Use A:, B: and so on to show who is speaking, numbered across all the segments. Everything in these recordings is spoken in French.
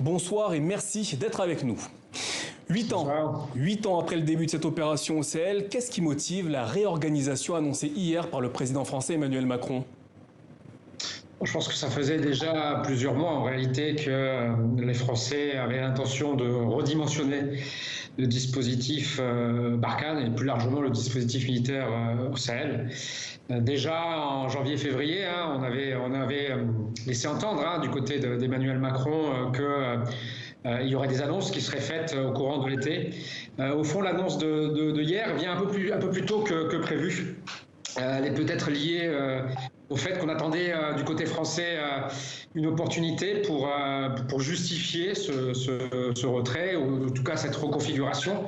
A: Bonsoir et merci d'être avec nous. 8 ans après le début de cette opération au Sahel, qu'est-ce qui motive la réorganisation annoncée hier par le président français Emmanuel Macron?
B: Je pense que ça faisait déjà plusieurs mois en réalité que les Français avaient l'intention de redimensionner le dispositif Barkhane et plus largement le dispositif militaire au Sahel. Déjà en janvier-février, on avait laissé entendre du côté d'Emmanuel Macron qu'il y aurait des annonces qui seraient faites au courant de l'été. Au fond, l'annonce de hier vient un peu plus tôt que prévu. Elle est peut-être liée au fait qu'on attendait du côté français une opportunité pour justifier ce retrait, ou en tout cas cette reconfiguration.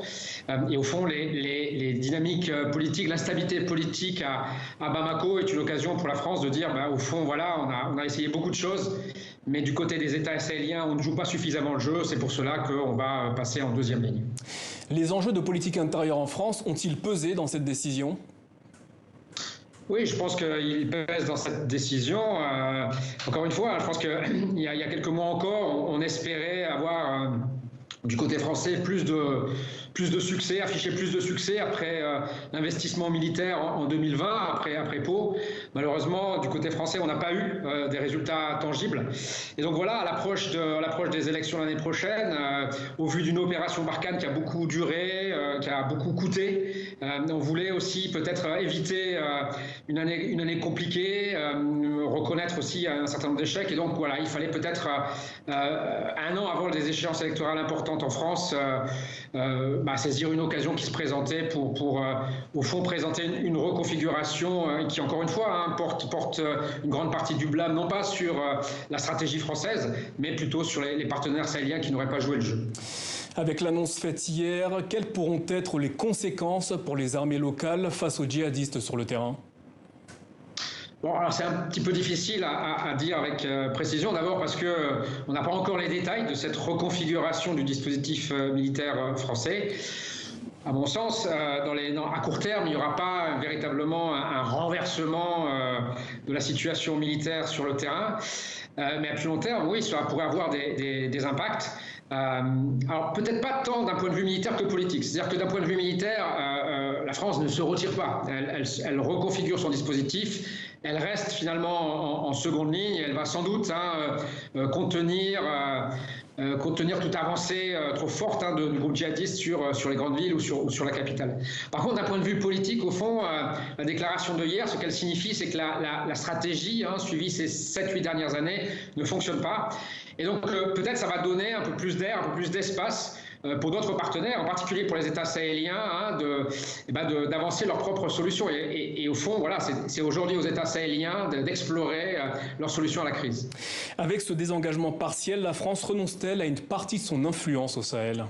B: Et au fond, les dynamiques politiques, l'instabilité politique à Bamako est une occasion pour la France de dire, au fond, voilà, on a essayé beaucoup de choses, mais du côté des États sahéliens, on ne joue pas suffisamment le jeu. C'est pour cela qu'on va passer en deuxième ligne.
A: Les enjeux de politique intérieure en France ont-ils pesé dans cette décision ?
B: Oui, je pense qu'il pèse dans cette décision. Encore une fois, je pense qu'il y a quelques mois encore, on espérait avoir du côté français plus de succès, afficher plus de succès après l'investissement militaire en 2020, après Pau. Malheureusement, du côté français, on n'a pas eu des résultats tangibles. Et donc voilà, à l'approche des élections l'année prochaine, au vu d'une opération Barkhane qui a beaucoup duré, qui a beaucoup coûté, on voulait aussi peut-être éviter une année compliquée, reconnaître aussi un certain nombre d'échecs. Et donc voilà, il fallait peut-être un an avant des échéances électorales importantes en France, saisir une occasion qui se présentait pour au fond présenter une reconfiguration qui, encore une fois, porte une grande partie du blâme, non pas sur la stratégie française, mais plutôt sur les partenaires sahéliens qui n'auraient pas joué le jeu.
A: Avec l'annonce faite hier, quelles pourront être les conséquences pour les armées locales face aux djihadistes sur le terrain ?
B: Bon, alors c'est un petit peu difficile à dire avec précision, d'abord parce qu'on n'a pas encore les détails de cette reconfiguration du dispositif militaire français. À mon sens, à court terme, il n'y aura pas véritablement un renversement de la situation militaire sur le terrain. Mais à plus long terme, oui, cela pourrait avoir des impacts. Alors peut-être pas tant d'un point de vue militaire que politique. C'est-à-dire que d'un point de vue militaire, la France ne se retire pas. Elle reconfigure son dispositif. Elle reste finalement en seconde ligne. Elle va sans doute contenir toute avancée trop forte du groupe djihadiste sur les grandes villes ou sur la capitale. Par contre, d'un point de vue politique, au fond, la déclaration de hier, ce qu'elle signifie, c'est que la stratégie suivie ces 7-8 dernières années ne fonctionne pas. Et donc, peut-être ça va donner un peu plus d'air, un peu plus d'espace pour d'autres partenaires, en particulier pour les États sahéliens, d'avancer leurs propres solutions. Et au fond, voilà, c'est aujourd'hui aux États sahéliens d'explorer leurs solutions à la crise.
A: Avec ce désengagement partiel, la France renonce-t-elle à une partie de son influence au Sahel ?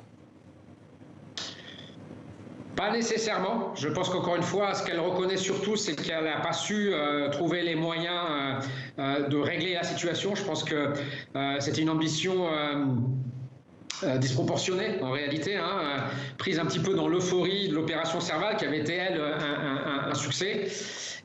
B: Pas nécessairement. Je pense qu'encore une fois, ce qu'elle reconnaît surtout, c'est qu'elle n'a pas su trouver les moyens de régler la situation. Je pense que c'était une ambition disproportionnée en réalité, prise un petit peu dans l'euphorie de l'opération Serval qui avait été, elle, un succès.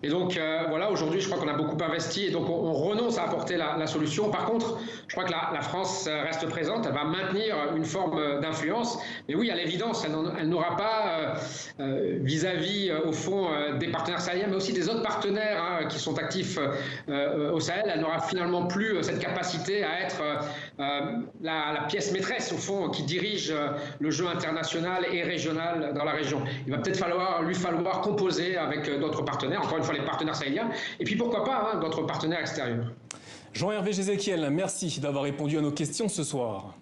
B: Et donc voilà, aujourd'hui, je crois qu'on a beaucoup investi et donc on renonce à apporter la solution. Par contre, je crois que la France reste présente, elle va maintenir une forme d'influence. Mais oui, à l'évidence, elle n'aura pas vis-à-vis, au fond, des partenaires sahéliens, mais aussi des autres partenaires qui sont actifs au Sahel. Elle n'aura finalement plus cette capacité à être la pièce maîtresse, au fond, qui dirige le jeu international et régional dans la région. Il va peut-être lui falloir composer avec d'autres partenaires, encore une fois les partenaires sahéliens, et puis pourquoi pas d'autres partenaires extérieurs.
A: Jean-Hervé Jézéchiel, merci d'avoir répondu à nos questions ce soir.